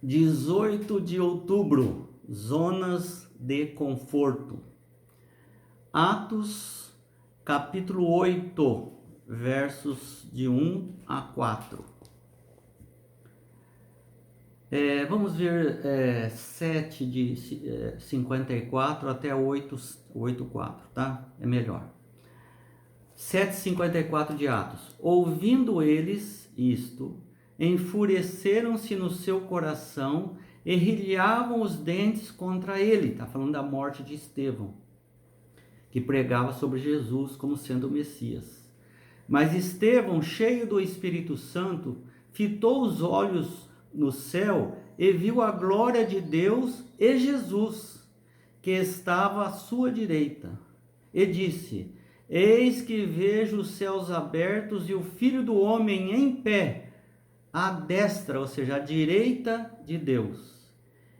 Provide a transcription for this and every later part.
18 de outubro, zonas de conforto. Atos, capítulo 8, versos de 1 a 4. Vamos ver 7 de 54 até 8:4, tá? É melhor. 7:54 de Atos. Ouvindo eles isto, enfureceram-se no seu coração e rilhavam os dentes contra ele. Está falando da morte de Estevão, que pregava sobre Jesus como sendo o Messias. Mas Estevão, cheio do Espírito Santo, fitou os olhos no céu e viu a glória de Deus e Jesus, que estava à sua direita. E disse: Eis que vejo os céus abertos e o Filho do Homem em pé, à destra, ou seja, à direita de Deus.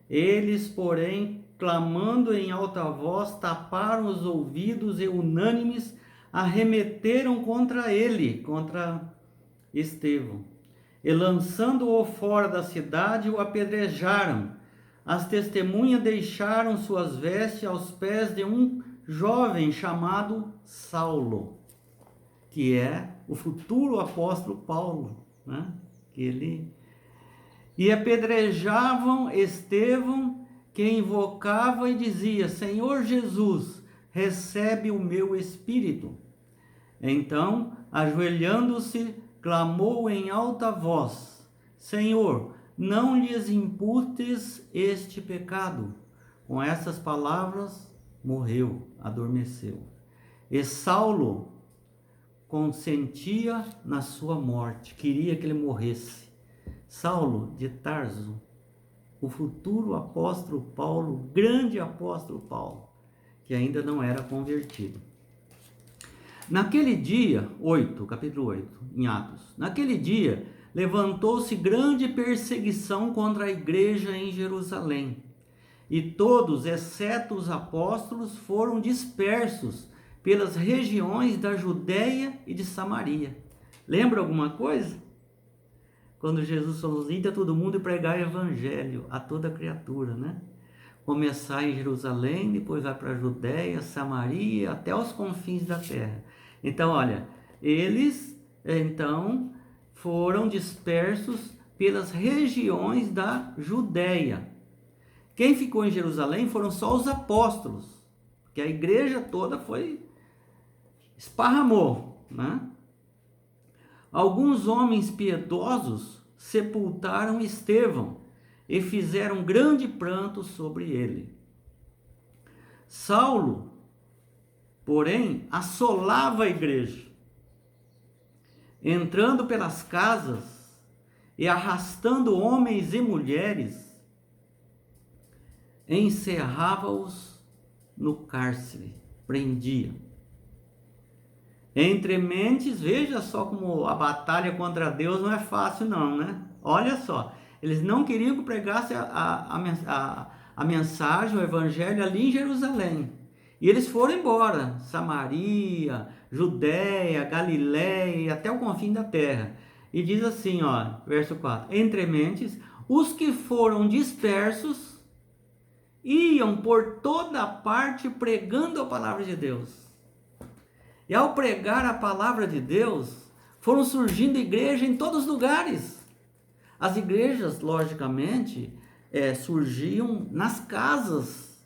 Eles, porém, clamando em alta voz, taparam os ouvidos e unânimes arremeteram contra ele, contra Estevão. E lançando-o fora da cidade, o apedrejaram. As testemunhas deixaram suas vestes aos pés de um jovem chamado Saulo, que é o futuro apóstolo Paulo, né? E apedrejavam Estevão, que invocava e dizia: Senhor Jesus, recebe o meu espírito. Então, ajoelhando-se, clamou em alta voz: Senhor, não lhes imputes este pecado. Com essas palavras, morreu, adormeceu. E Saulo consentia na sua morte, queria que ele morresse. Saulo de Tarso, o futuro apóstolo Paulo, grande apóstolo Paulo, que ainda não era convertido. Naquele dia, capítulo 8, em Atos, naquele dia levantou-se grande perseguição contra a igreja em Jerusalém, e todos, exceto os apóstolos, foram dispersos pelas regiões da Judéia e de Samaria. Lembra alguma coisa? Quando Jesus falou: ida todo mundo e pregar o evangelho a toda criatura, né? Começar em Jerusalém, depois vai para a Judéia, Samaria, até os confins da terra. Então, olha, eles então foram dispersos pelas regiões da Judéia. Quem ficou em Jerusalém foram só os apóstolos, porque a igreja toda esparramou, né? Alguns homens piedosos sepultaram Estevão e fizeram grande pranto sobre ele. Saulo, porém, assolava a igreja, entrando pelas casas e arrastando homens e mulheres, encerrava-os no cárcere, prendia. Entre mentes, veja só como a batalha contra Deus não é fácil não, né? Olha só, eles não queriam que pregasse a mensagem, o evangelho ali em Jerusalém. E eles foram embora, Samaria, Judéia, Galiléia e até o confim da terra. E diz assim, ó, verso 4, entre mentes, os que foram dispersos iam por toda parte pregando a palavra de Deus. E ao pregar a palavra de Deus, foram surgindo igrejas em todos os lugares. As igrejas, logicamente, surgiam nas casas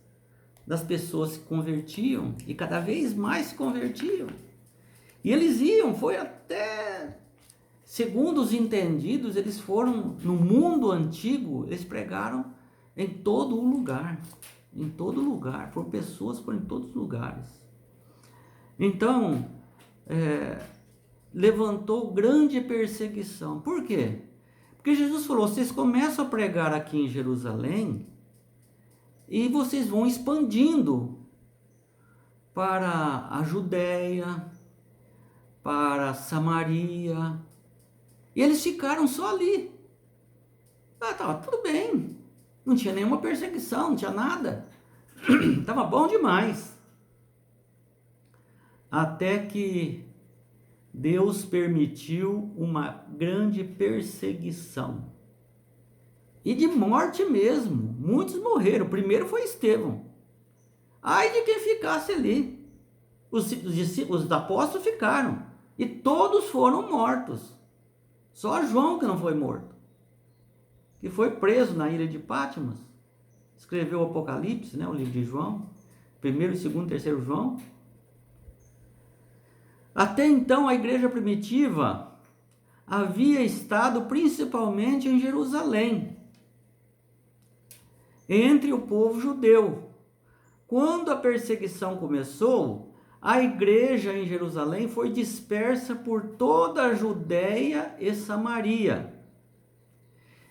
das pessoas que se convertiam, e cada vez mais se convertiam. E eles iam, foi até, segundo os entendidos, eles foram, no mundo antigo, eles pregaram em todo o lugar. Em todo lugar, foram pessoas por em todos os lugares. Então, levantou grande perseguição. Por quê? Porque Jesus falou: vocês começam a pregar aqui em Jerusalém e vocês vão expandindo para a Judéia, para Samaria. E eles ficaram só ali. Tava tudo bem. Não tinha nenhuma perseguição, não tinha nada. Tava bom demais. Até que Deus permitiu uma grande perseguição. e de morte mesmo. Muitos morreram. O primeiro foi Estevão. Ai de quem ficasse ali. Os apóstolos ficaram. E todos foram mortos. Só João que não foi morto. Que foi preso na ilha de Patmos. Escreveu o Apocalipse, né, o livro de João. Primeiro, segundo, terceiro João. Até então, a igreja primitiva havia estado principalmente em Jerusalém, entre o povo judeu. Quando a perseguição começou, a igreja em Jerusalém foi dispersa por toda a Judéia e Samaria.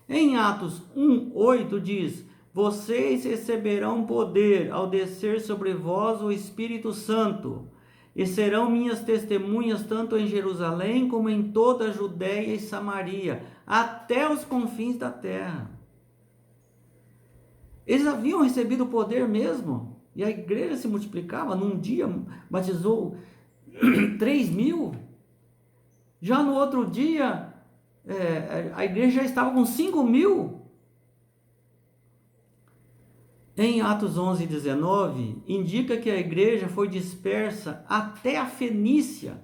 Em Atos 1:8 diz: vocês receberão poder ao descer sobre vós o Espírito Santo, e serão minhas testemunhas tanto em Jerusalém como em toda a Judéia e Samaria, até os confins da terra. Eles haviam recebido o poder mesmo, e a igreja se multiplicava. Num dia batizou 3.000. Já no outro dia, a igreja já estava com 5.000. Em Atos 11:19, indica que a igreja foi dispersa até a Fenícia,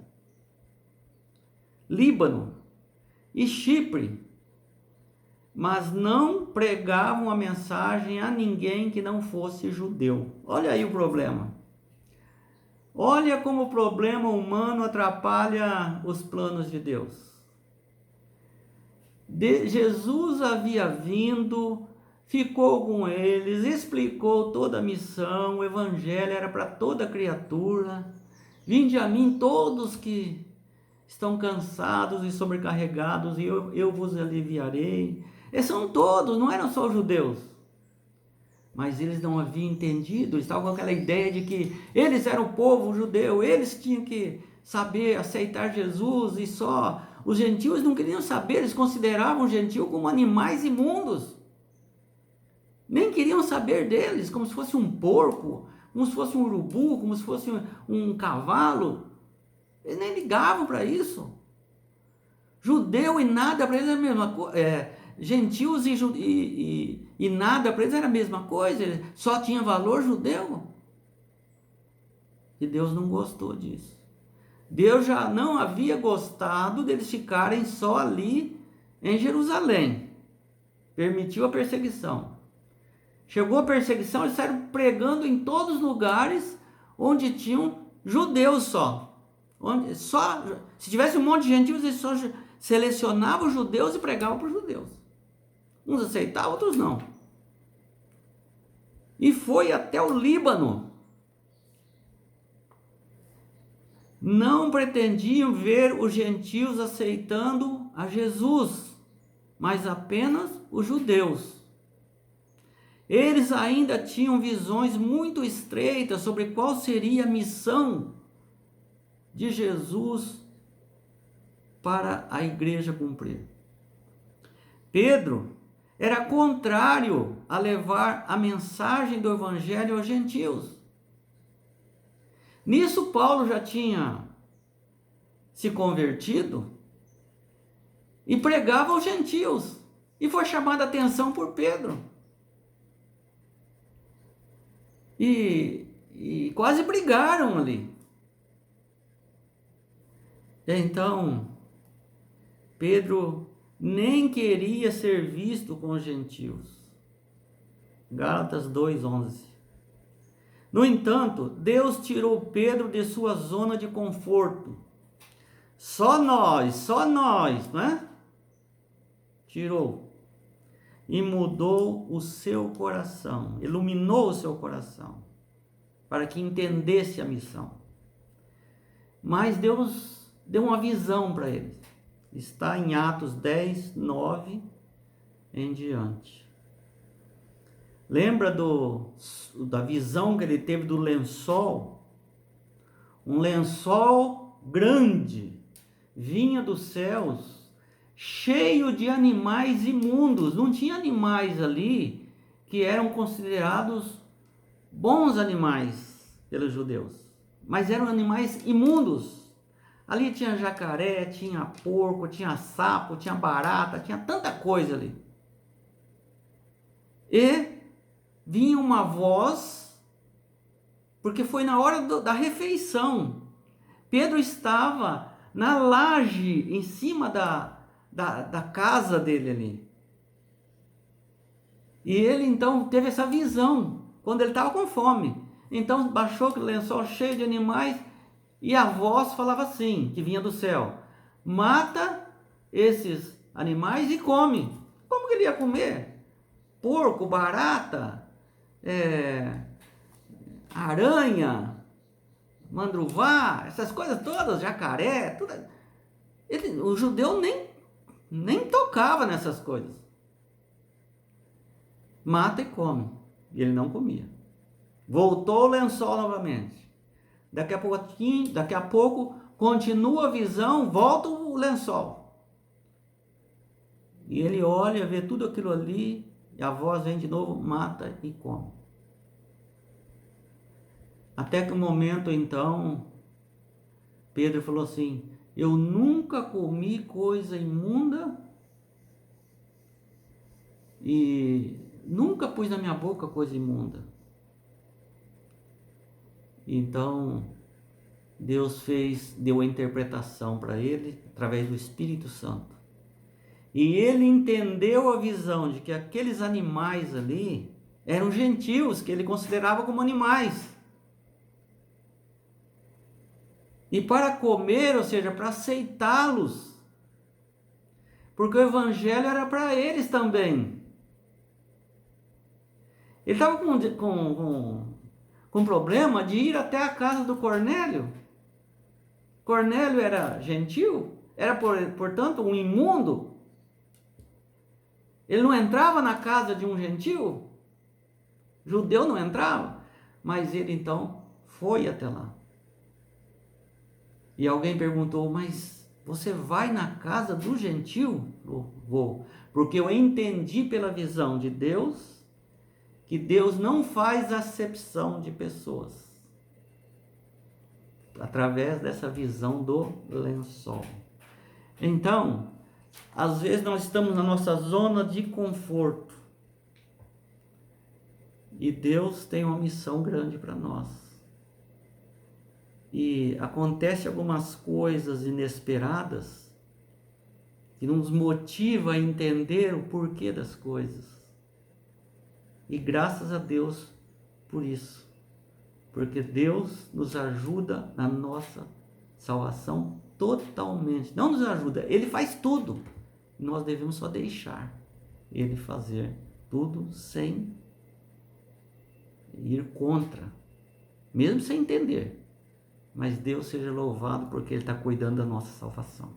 Líbano e Chipre, mas não pregavam a mensagem a ninguém que não fosse judeu. Olha aí o problema. Olha como o problema humano atrapalha os planos de Deus. Jesus havia vindo, ficou com eles, explicou toda a missão, o evangelho era para toda criatura. Vinde a mim todos que estão cansados e sobrecarregados, e eu vos aliviarei. Eles são todos, não eram só os judeus. Mas eles não haviam entendido, eles estavam com aquela ideia de que eles eram o povo judeu, eles tinham que saber aceitar Jesus, e só os gentios não queriam saber, eles consideravam os gentios como animais imundos. Nem queriam saber deles, como se fosse um porco, como se fosse um urubu, como se fosse um cavalo. Eles nem ligavam para isso. Judeu e nada para eles era a mesma coisa. Gentios e nada para eles era a mesma coisa. Só tinha valor judeu. E Deus não gostou disso. Deus já não havia gostado deles ficarem só ali em Jerusalém. Permitiu a perseguição. Chegou a perseguição, eles saíram pregando em todos os lugares onde tinham judeus só. Se tivesse um monte de gentios, eles só selecionavam os judeus e pregavam para os judeus. Uns aceitavam, outros não. E foi até o Líbano. Não pretendiam ver os gentios aceitando a Jesus, mas apenas os judeus. Eles ainda tinham visões muito estreitas sobre qual seria a missão de Jesus para a igreja cumprir. Pedro era contrário a levar a mensagem do evangelho aos gentios. Nisso Paulo já tinha se convertido e pregava aos gentios, e foi chamada a atenção por Pedro. E quase brigaram ali. Então, Pedro nem queria ser visto com os gentios. Gálatas 2:11. No entanto, Deus tirou Pedro de sua zona de conforto. Só nós, né? Tirou. E mudou o seu coração, iluminou o seu coração, para que entendesse a missão. Mas Deus deu uma visão para eles. Está em Atos 10:9 em diante. Lembra da visão que ele teve do lençol? Um lençol grande vinha dos céus, cheio de animais imundos. Não tinha animais ali que eram considerados bons animais pelos judeus, mas eram animais imundos. Ali tinha jacaré, tinha porco, tinha sapo, tinha barata, tinha tanta coisa ali. E vinha uma voz, porque foi na hora da refeição. Pedro estava na laje, em cima da casa dele ali. E ele então teve essa visão, quando ele estava com fome. Então baixou aquele lençol cheio de animais, e a voz falava assim, que vinha do céu: mata esses animais e come. Como que ele ia comer? Porco, barata, aranha, mandruvá, essas coisas todas, jacaré, tudo. O judeu nem tocava nessas coisas. Mata e come. E ele não comia. Voltou o lençol novamente. Daqui a pouco continua a visão, volta o lençol. E ele olha, vê tudo aquilo ali, e a voz vem de novo: mata e come. Até que o momento então, Pedro falou assim: eu nunca comi coisa imunda e nunca pus na minha boca coisa imunda. Então Deus deu a interpretação para ele através do Espírito Santo. E ele entendeu a visão de que aqueles animais ali eram gentios, que ele considerava como animais. E para comer, ou seja, para aceitá-los. Porque o evangelho era para eles também. Ele estava com problema de ir até a casa do Cornélio. Cornélio era gentil, era portanto um imundo. Ele não entrava na casa de um gentil, judeu não entrava, mas ele então foi até lá. E alguém perguntou: mas você vai na casa do gentil? Vou, porque eu entendi pela visão de Deus que Deus não faz acepção de pessoas. Através dessa visão do lençol. Então, às vezes nós estamos na nossa zona de conforto. E Deus tem uma missão grande para nós. E acontece algumas coisas inesperadas que nos motiva a entender o porquê das coisas. E graças a Deus por isso. Porque Deus nos ajuda na nossa salvação totalmente. Não nos ajuda, Ele faz tudo. Nós devemos só deixar Ele fazer tudo sem ir contra, mesmo sem entender. Mas Deus seja louvado porque Ele está cuidando da nossa salvação.